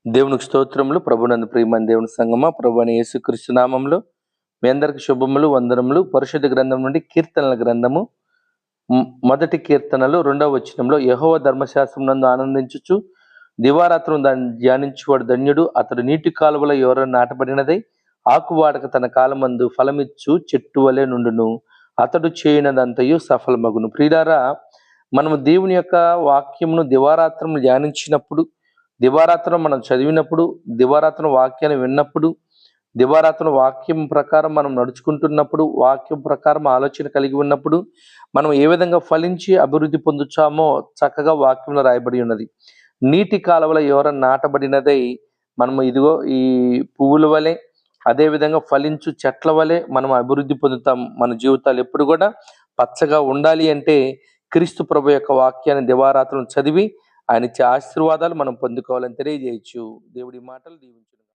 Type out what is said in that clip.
దేవునికి స్తోత్రములు. ప్రభునందు ప్రియమైన దేవుని సంగమా, ప్రభు అయిన యేసుక్రీస్తు నామములో మీ అందరికి శుభములు, వందనములు. పరిశుద్ధ గ్రంథం నుండి కీర్తనల గ్రంథము మొదటి కీర్తనలు 2వ వచనంలో, యెహోవా ధర్మశాస్త్రం నందు ఆనందించుచు దివారాత్రం దాన్ని ధ్యానించువాడు ధన్యుడు. అతడు నీటి కాలువల ఎవరో నాటబడినదై ఆకువాడక తన కాలమందు ఫలమిచ్చు చెట్టు వలె నుండును. అతడు చేయనదంతయు సఫలమగును. ప్రియులారా, మనము దేవుని యొక్క వాక్యమును దివారాత్రం ధ్యానించినప్పుడు, దివారాత్రం మనం చదివినప్పుడు, దివారాత్రం వాక్యాన్ని విన్నప్పుడు, దివారాత్రం వాక్యం ప్రకారం మనం నడుచుకుంటున్నప్పుడు, వాక్యం ప్రకారం ఆలోచన కలిగి ఉన్నప్పుడు మనం ఏ విధంగా ఫలించి అభివృద్ధి పొందుచామో చక్కగా వాక్యంలో రాయబడి ఉన్నది. నీటి కాలువల ఎవరన్నా నాటబడినదై మనము ఇదిగో ఈ పువ్వుల వలె, అదేవిధంగా ఫలించు చెట్ల వలె మనం అభివృద్ధి పొందుతాం. మన జీవితాలు ఎప్పుడు కూడా పచ్చగా ఉండాలి అంటే క్రీస్తు ప్రభు యొక్క వాక్యాన్ని దివారాత్రం చదివి ఆయన ఇచ్చే ఆశీర్వాదాలు మనం పొందుకోవాలని తెలియజేయచ్చు. దేవుడి మాటలు దీవించును.